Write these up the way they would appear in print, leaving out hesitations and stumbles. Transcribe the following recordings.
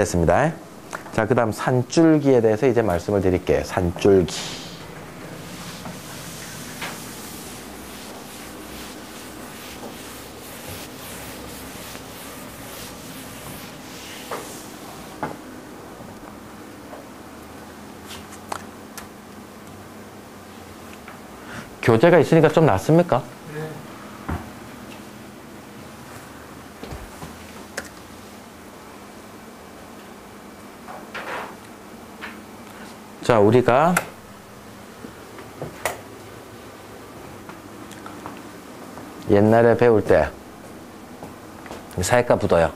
됐습니다. 자, 그 다음 산줄기에 대해서 이제 말씀을 드릴게요. 산줄기. 교재가 있으니까 좀 낫습니까? 네. 자, 우리가 옛날에 배울 때 사회과 부도요.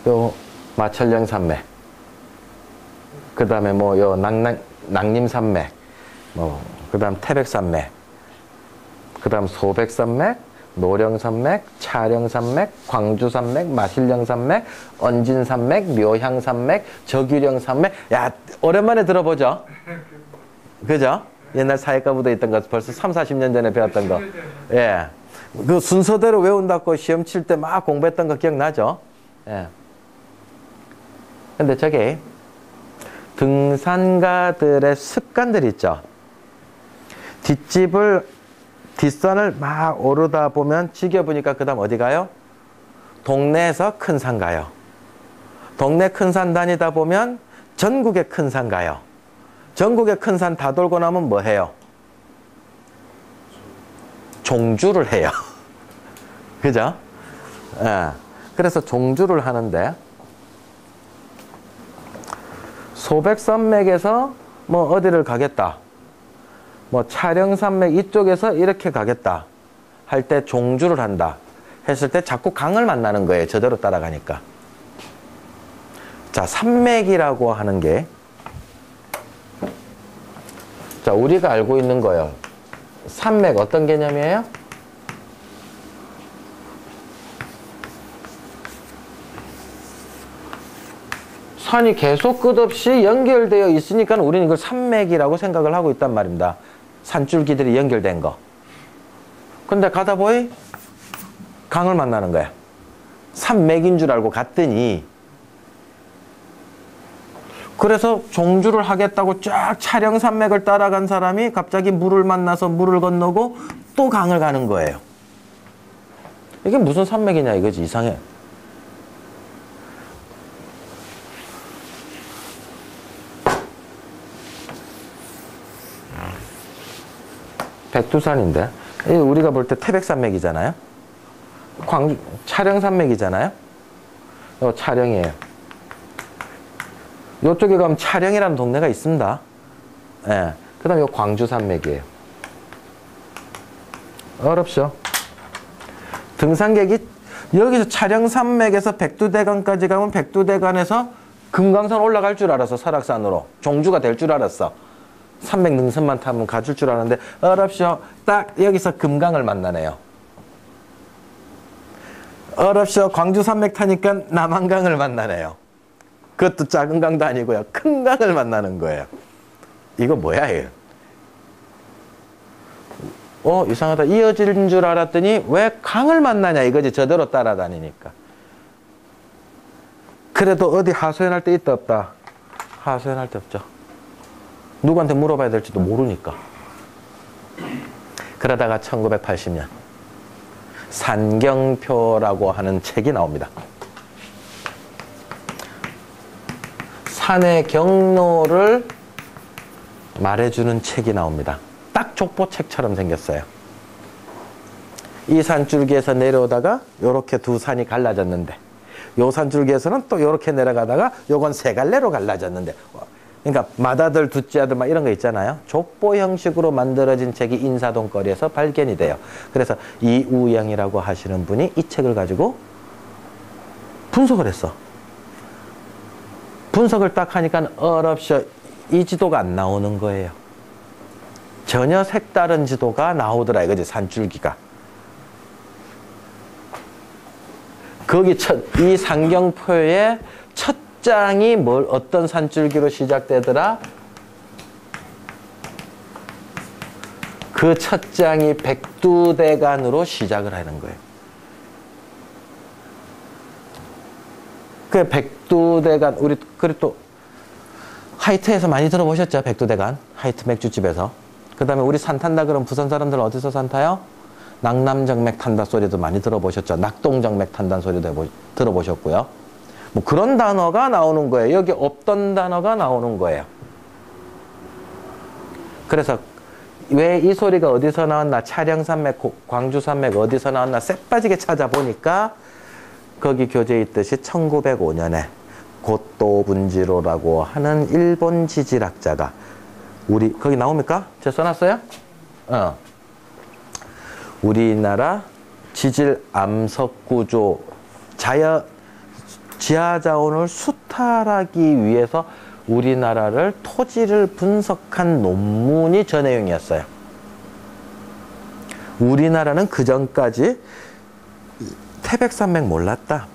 요 마철령 산맥, 그 다음에 뭐 요 낭림 산맥, 뭐 그 다음 태백산맥, 그 다음 소백산맥, 노령산맥, 차령산맥, 광주산맥, 마실령산맥, 언진산맥, 묘향산맥, 저규령산맥. 야, 오랜만에 들어보죠? 그죠? 옛날 사회과 부도에 있던 거 벌써 3, 40년 전에 배웠던 거. 예. 그 순서대로 외운다고 시험 칠 때 막 공부했던 거 기억나죠? 예. 근데 저게 등산가들의 습관들 있죠? 뒷산을 막 오르다 보면 지겨보니까 그 다음 어디 가요? 동네에서 큰 산 가요. 동네 큰 산 다니다 보면 전국의 큰 산 가요. 전국의 큰 산 다 돌고 나면 뭐 해요? 종주를 해요. 그죠? 예. 그래서 종주를 하는데 소백산맥에서 뭐 어디를 가겠다. 뭐 차령산맥 이쪽에서 이렇게 가겠다 할 때 종주를 한다 했을 때 자꾸 강을 만나는 거예요. 저대로 따라가니까. 자, 산맥이라고 하는 게, 자, 우리가 알고 있는 거예요. 산맥 어떤 개념이에요? 산이 계속 끝없이 연결되어 있으니까 우리는 이걸 산맥이라고 생각을 하고 있단 말입니다. 산줄기들이 연결된 거. 근데 가다 보니 강을 만나는 거야. 산맥인 줄 알고 갔더니, 그래서 종주를 하겠다고 쫙 차령산맥을 따라간 사람이 갑자기 물을 만나서 물을 건너고 또 강을 가는 거예요. 이게 무슨 산맥이냐 이거지. 이상해. 백두산인데 우리가 볼 때 태백산맥이잖아요. 차령산맥이잖아요. 이거 차령이에요. 이쪽에 가면 차령이라는 동네가 있습니다. 예. 그 다음에 이거 광주산맥이에요. 어렵죠? 등산객이 여기서 차령산맥에서 백두대간까지 가면 백두대간에서 금강산 올라갈 줄 알았어. 설악산으로. 종주가 될 줄 알았어. 300 능선만 타면 가줄 줄 아는데 어렵쇼. 딱 여기서 금강을 만나네요. 어렵쇼. 광주 산맥 타니까 남한강을 만나네요. 그것도 작은 강도 아니고요. 큰 강을 만나는 거예요. 이거 뭐야 이거. 이상하다. 이어지는 줄 알았더니 왜 강을 만나냐 이거지. 저대로 따라다니니까. 그래도 어디 하소연할 때 있다 없다? 하소연할 데 없죠. 누구한테 물어봐야 될지도 모르니까. 그러다가 1980년 산경표라고 하는 책이 나옵니다. 산의 경로를 말해주는 책이 나옵니다. 딱 족보책처럼 생겼어요. 이 산줄기에서 내려오다가 요렇게 두 산이 갈라졌는데 요 산줄기에서는 또 요렇게 내려가다가 요건 세 갈래로 갈라졌는데, 그러니까 맏아들, 둘째 아들 막 이런 거 있잖아요. 족보 형식으로 만들어진 책이 인사동 거리에서 발견이 돼요. 그래서 이우영이라고 하시는 분이 이 책을 가지고 분석을 했어. 분석을 딱 하니까 어렵쇼. 이 지도가 안 나오는 거예요. 전혀 색다른 지도가 나오더라 이거지. 산줄기가. 거기 이 산경표의 첫 장이 어떤 산줄기로 시작되더라? 그 첫 장이 백두대간으로 시작을 하는 거예요. 그 백두대간, 우리, 그리고 또, 하이트에서 많이 들어보셨죠? 백두대간. 하이트 맥주집에서. 그 다음에 우리 산 탄다 그러면 부산 사람들 어디서 산 타요? 낙남정맥 탄다 소리도 많이 들어보셨죠? 낙동정맥 탄다는 소리도 들어보셨고요. 뭐 그런 단어가 나오는 거예요. 여기 없던 단어가 나오는 거예요. 그래서 왜 이 소리가 어디서 나왔나? 차량산맥, 광주산맥 어디서 나왔나? 쎄빠지게 찾아보니까 거기 교재에 있듯이 1905년에 고토 분지로라고 하는 일본 지질학자가 우리 거기 나옵니까? 제가 써놨어요? 우리나라 지질 암석 구조 지하 자원을 수탈하기 위해서 우리나라를 토지를 분석한 논문이 저 내용이었어요. 우리나라는 그 전까지 태백산맥 몰랐다.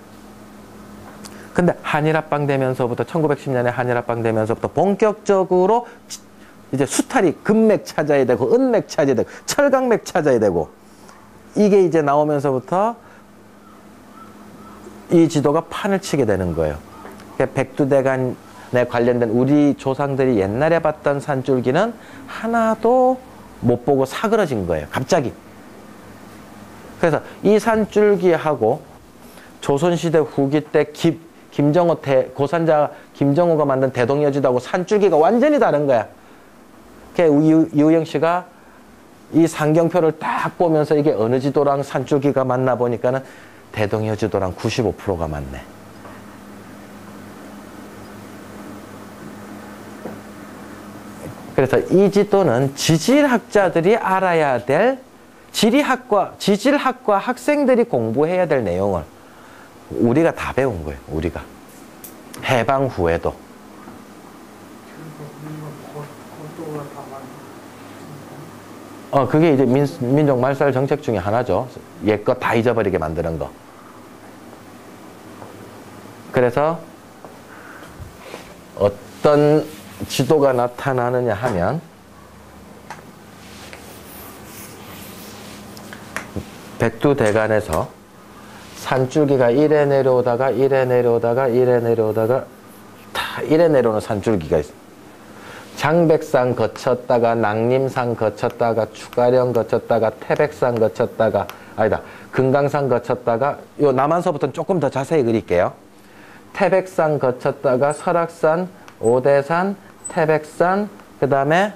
근데 한일합방 되면서부터 1910년에 한일합방 되면서부터 본격적으로 이제 수탈이 금맥 찾아야 되고 은맥 찾아야 되고 철강맥 찾아야 되고 이게 이제 나오면서부터 이 지도가 판을 치게 되는 거예요. 그러니까 백두대간에 관련된 우리 조상들이 옛날에 봤던 산줄기는 하나도 못 보고 사그러진 거예요. 갑자기. 그래서 이 산줄기하고 조선시대 후기 때 김정호 고산자 김정호가 만든 대동여지도하고 산줄기가 완전히 다른 거야. 이우영 씨가 이 상경표를 딱 보면서 이게 어느 지도랑 산줄기가 맞나 보니까는 대동여지도랑 95%가 맞네. 그래서 이 지도는 지질학자들이 알아야 될 지질학과 학생들이 공부해야 될 내용을 우리가 다 배운 거예요. 우리가. 해방 후에도. 그게 이제 민족 말살 정책 중에 하나죠. 옛것 다 잊어버리게 만드는 거. 그래서 어떤 지도가 나타나느냐 하면 백두대간에서 산줄기가 이래 내려오다가 이래 내려오다가 이래 내려오다가 다 이래 내려오는 산줄기가 있어요. 장백산 거쳤다가 낙림산 거쳤다가 추가령 거쳤다가 태백산 거쳤다가 아니다 금강산 거쳤다가 요 남한서부터는 조금 더 자세히 그릴게요. 태백산 거쳤다가 설악산, 오대산, 태백산, 그 다음에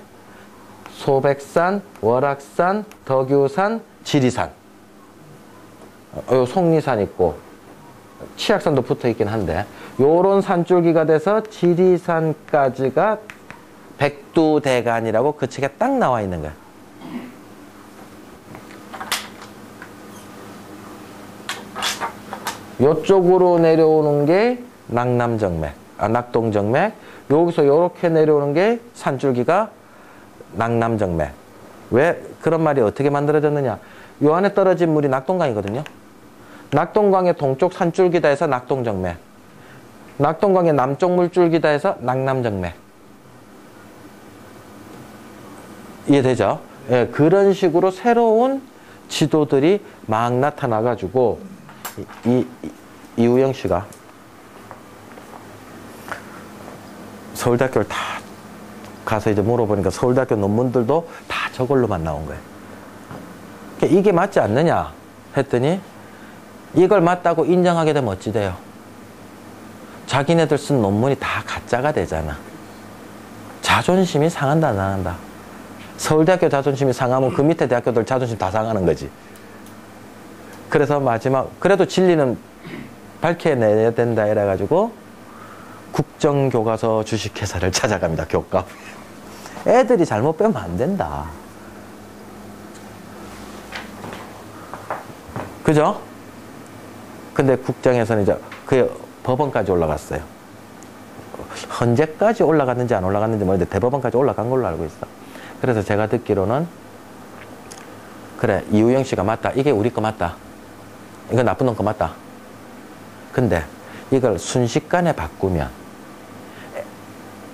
소백산, 월악산, 덕유산, 지리산. 요 속리산 있고 치악산도 붙어 있긴 한데 요런 산줄기가 돼서 지리산까지가 백두대간이라고 그 책에 딱 나와 있는 거야. 요쪽으로 내려오는 게 낙남정맥, 낙동정맥. 여기서 요렇게 내려오는 게 산줄기가 낙남정맥. 왜 그런 말이 어떻게 만들어졌느냐? 요 안에 떨어진 물이 낙동강이거든요. 낙동강의 동쪽 산줄기다 해서 낙동정맥. 낙동강의 남쪽 물줄기다 해서 낙남정맥. 이해되죠? 예, 그런 식으로 새로운 지도들이 막 나타나가지고 이우영 씨가 서울대학교를 다 가서 이제 물어보니까 서울대학교 논문들도 다 저걸로만 나온 거예요. 그러니까 이게 맞지 않느냐 했더니 이걸 맞다고 인정하게 되면 어찌 돼요? 자기네들 쓴 논문이 다 가짜가 되잖아. 자존심이 상한다 안 상한다? 서울대학교 자존심이 상하면 그 밑에 대학교들 자존심 다 상하는 거지. 그래서 마지막 그래도 진리는 밝혀내야 된다 이래가지고 국정교과서 주식회사를 찾아갑니다. 교과. 애들이 잘못 빼면 안 된다. 그죠? 근데 국정에서는 이제 그 법원까지 올라갔어요. 헌재까지 올라갔는지 안 올라갔는지 모르겠는데 대법원까지 올라간 걸로 알고 있어. 그래서 제가 듣기로는 그래 이우영 씨가 맞다. 이게 우리 거 맞다. 이거 나쁜 놈 거 맞다. 근데 이걸 순식간에 바꾸면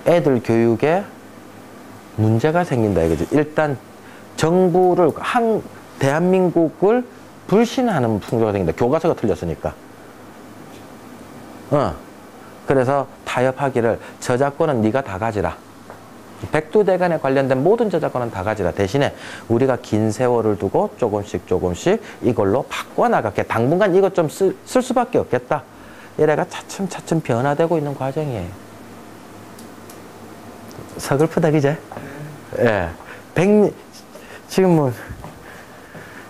애들 교육에 문제가 생긴다 이거지. 일단 정부를 대한민국을 불신하는 풍조가 생긴다. 교과서가 틀렸으니까. 그래서 타협하기를 저작권은 네가 다 가지라. 백두대간에 관련된 모든 저작권은 다 가지라. 대신에 우리가 긴 세월을 두고 조금씩 이걸로 바꿔나갈게. 당분간 이것 좀 쓸 수밖에 없겠다. 이래가 차츰차츰 변화되고 있는 과정이에요. 서글프다, 그제? 예. 지금 뭐,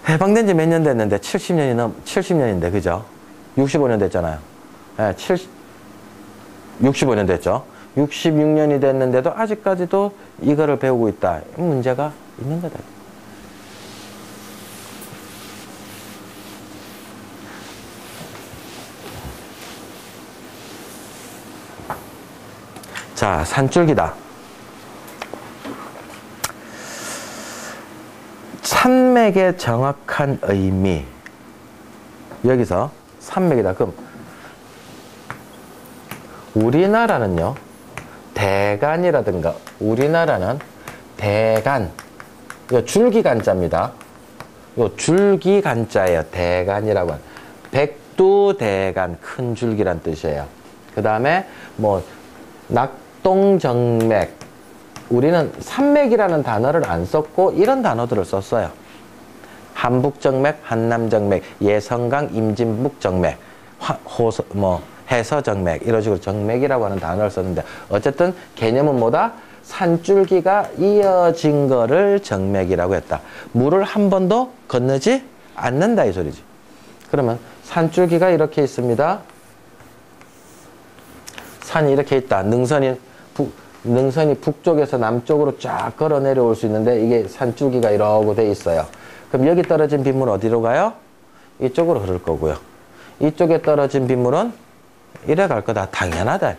해방된 지 몇 년 됐는데, 70년인데, 그죠? 65년 됐잖아요. 예, 65년 됐죠? 66년이 됐는데도 아직까지도 이거를 배우고 있다. 문제가 있는 거다. 자, 산줄기다. 산맥의 정확한 의미. 여기서 산맥이다. 그럼 우리나라는요, 대간이라든가, 우리나라는 대간, 요 줄기간자입니다. 요 줄기간자예요. 대간이라고 하는. 백두대간, 큰 줄기란 뜻이에요. 그 다음에 뭐 낙동정맥, 우리는 산맥이라는 단어를 안 썼고 이런 단어들을 썼어요. 한북정맥, 한남정맥, 예성강, 임진북정맥, 해서정맥, 이런 식으로 정맥이라고 하는 단어를 썼는데, 어쨌든 개념은 뭐다? 산줄기가 이어진 거를 정맥이라고 했다. 물을 한 번도 건너지 않는다, 이 소리지. 그러면 산줄기가 이렇게 있습니다. 산이 이렇게 있다. 능선이 북쪽에서 남쪽으로 쫙 걸어 내려올 수 있는데, 이게 산줄기가 이러고 돼 있어요. 그럼 여기 떨어진 빗물은 어디로 가요? 이쪽으로 흐를 거고요. 이쪽에 떨어진 빗물은 이래 갈 거다. 당연하다.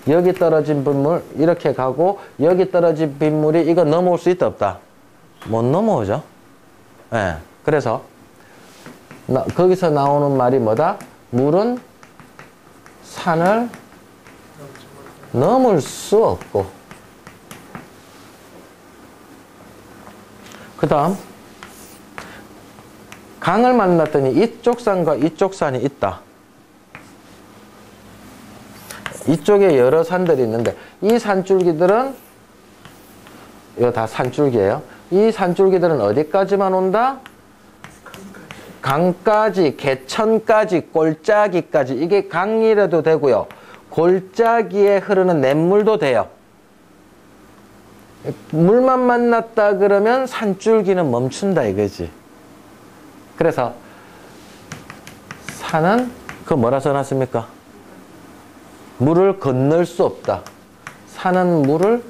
여기 떨어진 빗물 이렇게 가고, 여기 떨어진 빗물이 이거 넘어올 수 있다, 없다? 못 넘어오죠. 예. 그래서 거기서 나오는 말이 뭐다? 물은 산을 넘을 수 없고, 그 다음 강을 만났더니 이쪽 산과 이쪽 산이 있다. 이쪽에 여러 산들이 있는데, 이 산줄기들은, 이거 다 산줄기예요. 이 산줄기들은 어디까지만 온다? 강까지, 개천까지, 골짜기까지. 이게 강이라도 되고요, 골짜기에 흐르는 냇물도 돼요. 물만 만났다 그러면 산줄기는 멈춘다, 이거지. 그래서 산은 그 뭐라 써놨습니까? 물을 건널 수 없다. 산은 물을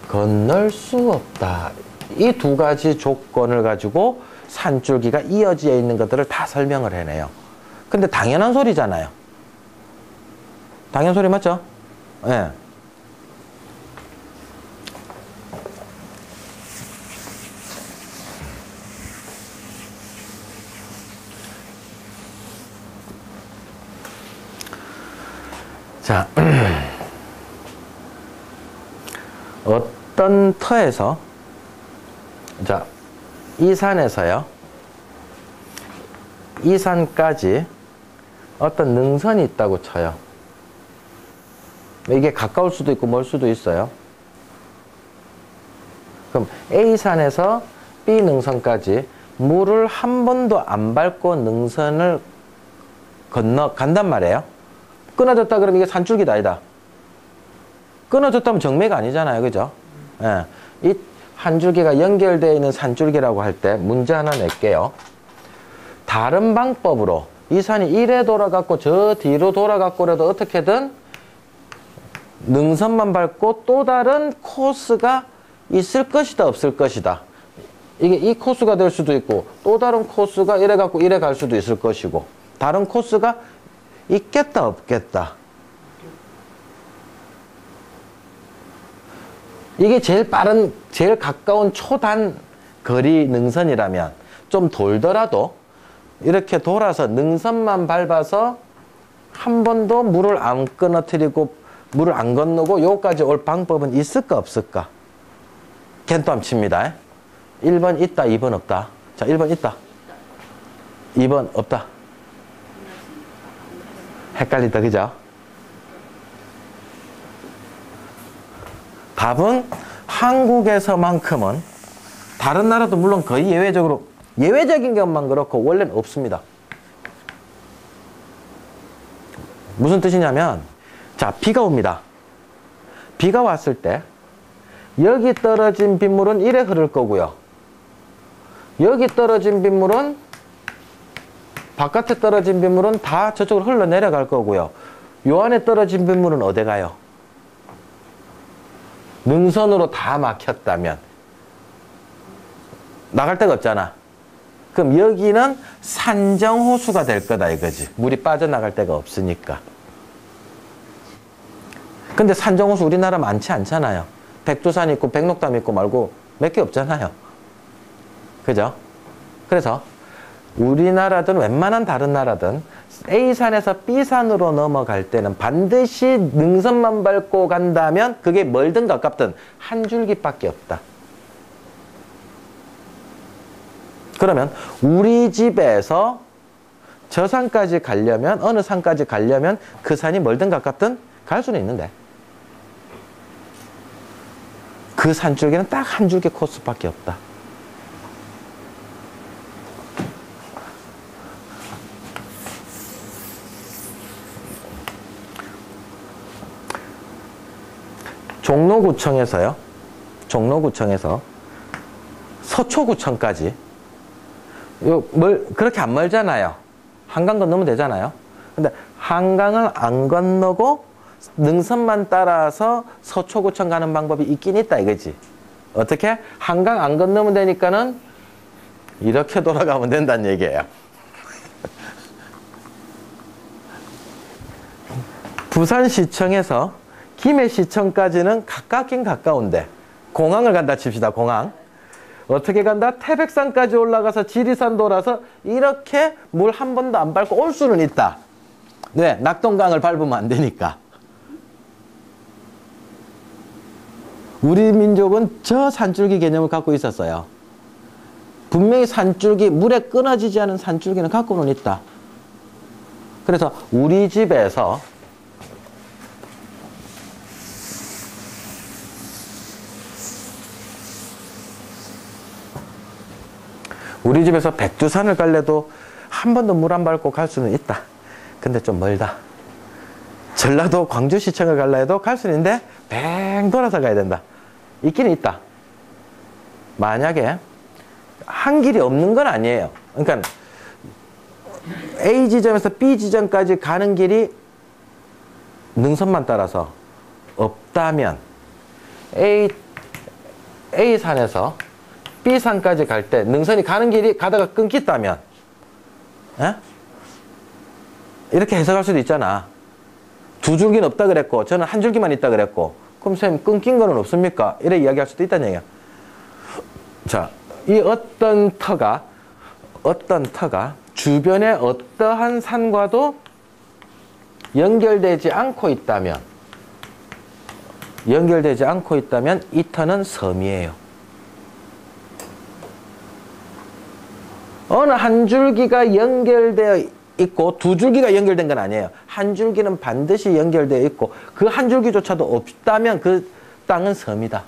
건널 수 없다. 이 두 가지 조건을 가지고 산줄기가 이어져 있는 것들을 다 설명을 해내요. 근데 당연한 소리잖아요. 당연한 소리 맞죠? 예. 네. 자, 어떤 터에서, 자, 이 산에서요, 이 산까지 어떤 능선이 있다고 쳐요. 이게 가까울 수도 있고 멀 수도 있어요. 그럼 A산에서 B 능선까지 물을 한 번도 안 밟고 능선을 건너간단 말이에요. 끊어졌다 그러면 이게 산줄기다, 아니다? 끊어졌다면 정맥이 아니잖아요, 그죠? 예. 이 한 줄기가 연결되어 있는 산줄기라고 할 때 문제 하나 낼게요. 다른 방법으로 이 산이 이래 돌아갔고 저 뒤로 돌아갔고라도 어떻게든 능선만 밟고 또 다른 코스가 있을 것이다, 없을 것이다. 이게 이 코스가 될 수도 있고, 또 다른 코스가 이래 갖고 이래 갈 수도 있을 것이고, 다른 코스가 있겠다, 없겠다. 이게 제일 빠른, 제일 가까운 초단 거리 능선이라면 좀 돌더라도 이렇게 돌아서 능선만 밟아서 한 번도 물을 안 끊어뜨리고 물을 안 건너고 여기까지 올 방법은 있을까, 없을까? 겐또 칩니다. 1번 있다, 2번 없다. 자, 1번 있다. 2번 없다. 헷갈린다, 그죠? 답은 한국에서만큼은 다른 나라도 물론 거의 예외적인 것만 그렇고 원래는 없습니다. 무슨 뜻이냐면, 자, 비가 옵니다. 비가 왔을 때 여기 떨어진 빗물은 이래 흐를 거고요. 여기 떨어진 빗물은, 바깥에 떨어진 빗물은 다 저쪽으로 흘러내려갈 거고요. 요 안에 떨어진 빗물은 어디 가요? 능선으로 다 막혔다면 나갈 데가 없잖아. 그럼 여기는 산정호수가 될 거다 이거지. 물이 빠져나갈 데가 없으니까. 근데 산정호수 우리나라 많지 않잖아요. 백두산 있고 백록담 있고 말고 몇 개 없잖아요. 그죠? 그래서 우리나라든 웬만한 다른 나라든 A산에서 B산으로 넘어갈 때는 반드시 능선만 밟고 간다면 그게 멀든 가깝든 한 줄기밖에 없다. 그러면 우리 집에서 저 산까지 가려면, 어느 산까지 가려면 그 산이 멀든 가깝든 갈 수는 있는데 그 산줄기는 딱 한 줄기 코스밖에 없다. 종로구청에서요. 종로구청에서 서초구청까지 그렇게 안 멀잖아요. 한강 건너면 되잖아요. 근데 한강을 안 건너고 능선만 따라서 서초구청 가는 방법이 있긴 있다 이거지. 어떻게? 한강 안 건너면 되니까는 이렇게 돌아가면 된다는 얘기예요. 부산시청에서 김해시청까지는 가깝긴 가까운데 공항을 간다 칩시다. 공항. 어떻게 간다? 태백산까지 올라가서 지리산 돌아서 이렇게 물 한 번도 안 밟고 올 수는 있다. 네, 낙동강을 밟으면 안 되니까. 우리 민족은 저 산줄기 개념을 갖고 있었어요. 분명히 산줄기, 물에 끊어지지 않은 산줄기는 갖고는 있다. 그래서 우리 집에서 백두산을 갈래도 한 번도 물 안 밟고 갈 수는 있다. 근데 좀 멀다. 전라도 광주시청을 갈라 해도 갈 수는 있는데 뱅 돌아서 가야 된다. 있기는 있다. 만약에 한 길이 없는 건 아니에요. 그러니까 A 지점에서 B 지점까지 가는 길이 능선만 따라서 없다면 A산에서 B산까지 갈 때 능선이 가는 길이 가다가 끊겼다면 이렇게 해석할 수도 있잖아. 두 줄기는 없다 그랬고 저는 한 줄기만 있다 그랬고 그럼 선생님 끊긴 거는 없습니까? 이렇게 이야기할 수도 있다는 얘기야. 자, 이 어떤 터가 주변에 어떠한 산과도 연결되지 않고 있다면 이 터는 섬이에요. 어느 한 줄기가 연결되어 있고 두 줄기가 연결된 건 아니에요. 한 줄기는 반드시 연결되어 있고 그 한 줄기조차도 없다면 그 땅은 섬이다.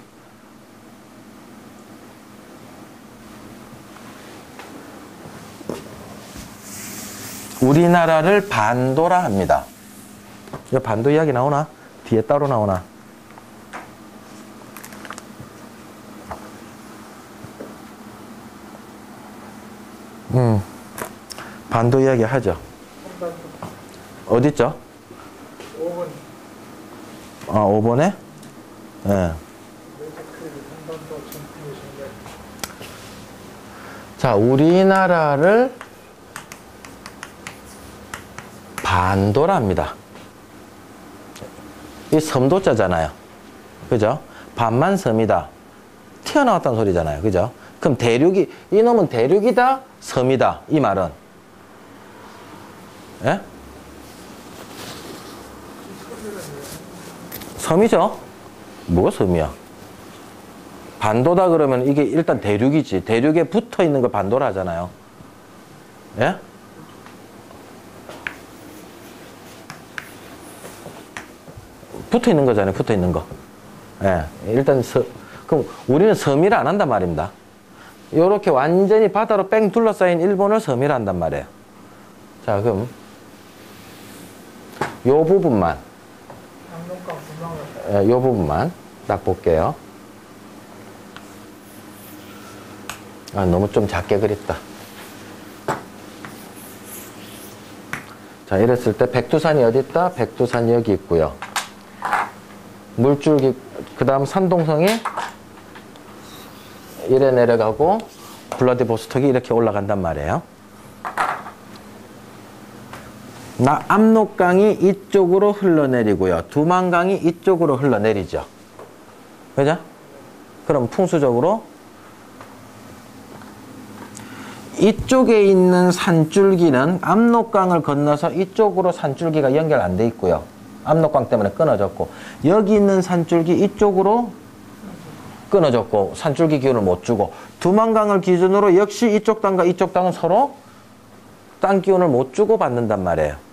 우리나라를 반도라 합니다. 이 반도 이야기 나오나? 뒤에 따로 나오나? 반도 이야기 하죠. 어디 있죠? 5번. 아, 5번에? 예. 네. 자, 우리나라를 반도랍니다. 이 섬도자잖아요. 그죠? 반만 섬이다. 튀어나왔다는 소리잖아요. 그죠? 그럼 대륙이, 이놈은 대륙이다, 섬이다. 이 말은. 예? 섬이죠? 뭐가 섬이야? 반도다 그러면 이게 일단 대륙이지. 대륙에 붙어 있는 걸 반도라 하잖아요. 예? 붙어 있는 거잖아요. 붙어 있는 거. 예. 일단 그럼 우리는 섬이라 안 한단 말입니다. 요렇게 완전히 바다로 뺑 둘러싸인 일본을 섬이라 한단 말이에요. 자, 그럼 요 부분만, 예, 요 부분만 딱 볼게요. 아, 너무 좀 작게 그렸다. 자, 이랬을 때 백두산이 어디 있다? 백두산이 여기 있고요. 물줄기, 그 다음 산동성이 이래 내려가고 블라디보스톡이 이렇게 올라간단 말이에요. 압록강이 이쪽으로 흘러내리고요. 두만강이 이쪽으로 흘러내리죠. 그죠? 그럼 풍수적으로 이쪽에 있는 산줄기는 압록강을 건너서 이쪽으로 산줄기가 연결 안 돼 있고요. 압록강 때문에 끊어졌고, 여기 있는 산줄기 이쪽으로 끊어졌고 산줄기 기운을 못 주고, 두만강을 기준으로 역시 이쪽 땅과 이쪽 땅은 서로 땅 기운을 못 주고 받는단 말이에요.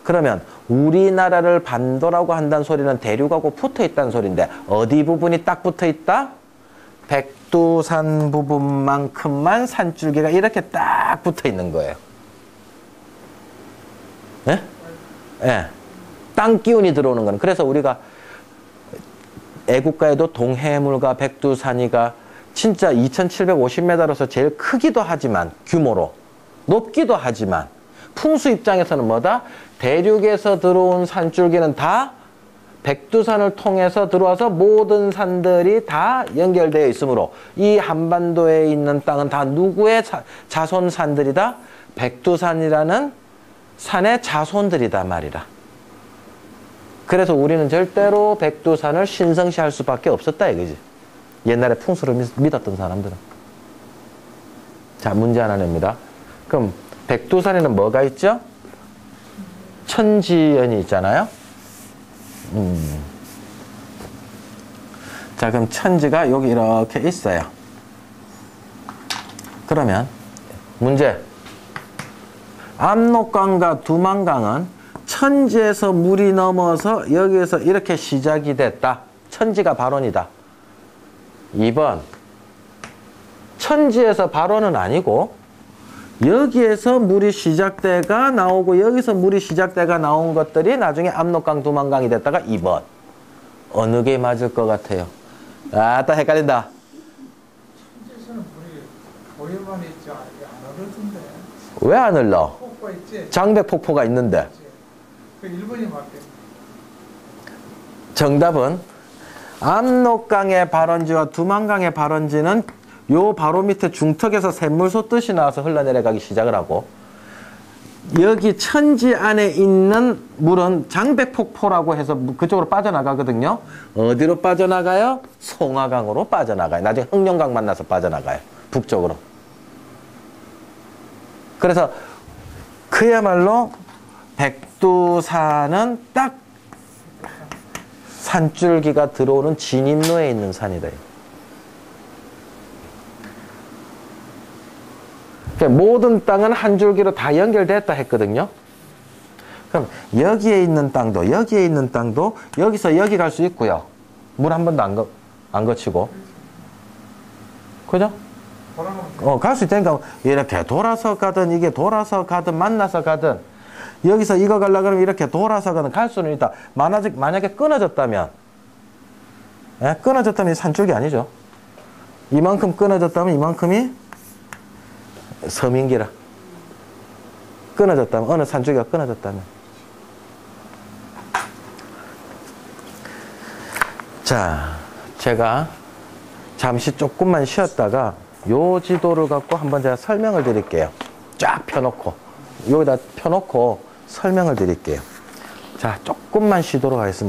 그러면 우리나라를 반도라고 한다는 소리는 대륙하고 붙어 있다는 소리인데 어디 부분이 딱 붙어 있다? 백두산 부분만큼만 산줄기가 이렇게 딱 붙어 있는 거예요. 예? 예. 땅 기운이 들어오는 거는. 그래서 우리가 애국가에도 동해물과 백두산이가 진짜 2750m로서 제일 크기도 하지만, 규모로 높기도 하지만, 풍수 입장에서는 뭐다? 대륙에서 들어온 산줄기는 다 백두산을 통해서 들어와서 모든 산들이 다 연결되어 있으므로 이 한반도에 있는 땅은 다 누구의 자손산들이다? 백두산이라는 산의 자손들이다 말이라. 그래서 우리는 절대로 백두산을 신성시할 수밖에 없었다 이거지. 옛날에 풍수를 믿었던 사람들은. 자, 문제 하나 냅니다. 그럼 백두산에는 뭐가 있죠? 천지연이 있잖아요. 자, 그럼 천지가 여기 이렇게 있어요. 그러면 문제. 압록강과 두만강은 천지에서 물이 넘어서 여기에서 이렇게 시작이 됐다. 천지가 발원이다. 2번. 천지에서 발원은 아니고 여기에서 물이 시작대가 나오고 여기서 물이 시작대가 나온 것들이 나중에 압록강, 두만강이 됐다가 2번. 어느 게 맞을 것 같아요? 아따 헷갈린다. 천지에서는 물이 고여만 있지 안 흐르던데. 왜 안 흘러? 폭포가 있지? 장백폭포가 있는데. 그 1번이 맞겠네. 정답은 압록강의 발원지와 두만강의 발원지는 요 바로 밑에 중턱에서 샘물 솟듯이 나와서 흘러내려가기 시작을 하고, 여기 천지 안에 있는 물은 장백폭포라고 해서 그쪽으로 빠져나가거든요. 어디로 빠져나가요? 송화강으로 빠져나가요. 나중에 흑룡강 만나서 빠져나가요. 북쪽으로. 그래서 그야말로 백두산은 딱 산줄기가 들어오는 진입로에 있는 산이다. 모든 땅은 한 줄기로 다 연결됐다 했거든요. 그럼 여기에 있는 땅도 여기서 여기 갈 수 있고요. 물 한 번도 안 거치고. 그죠? 갈 수 있다니까. 이렇게 돌아서 가든 이게 돌아서 가든 만나서 가든 여기서 이거 가려고 그러면 이렇게 돌아서 가든 갈 수는 있다. 만약에 끊어졌다면, 끊어졌다면 산줄기 아니죠. 이만큼 끊어졌다면 이만큼이 섬인기라. 끊어졌다면, 어느 산줄기가 끊어졌다면. 자, 제가 잠시 조금만 쉬었다가 요 지도를 갖고 한번 제가 설명을 드릴게요. 쫙 펴놓고, 여기다 펴놓고 설명을 드릴게요. 자, 조금만 쉬도록 하겠습니다.